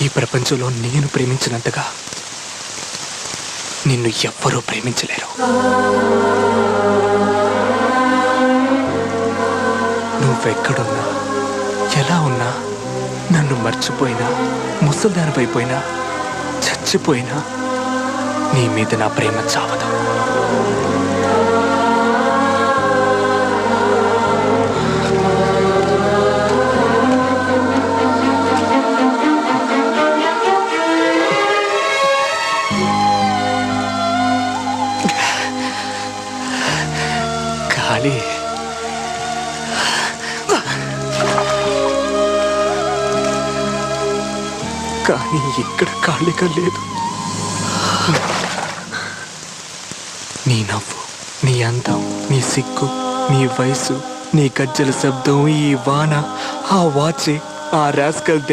ఈ ప్రపంచంలో నేను ప్రేమించినంతగా నిన్ను ఎవ్వరూ ప్రేమించలేరు. నువ్వెక్కడున్నా, ఎలా ఉన్నా, నన్ను మర్చిపోయినా, ముసల్దానిపైపోయినా, చచ్చిపోయినా నీ మీద నా ప్రేమ చావదు. గాలి కానీ ఇక్కడ ఖాళీగా లేదు. నీ నవ్వు, నీ అందం, నీ సిగ్గు, నీ వయసు, నీ గజ్జల శబ్దం, ఈ వాన, ఆ వాచి, ఆ రాస్కల్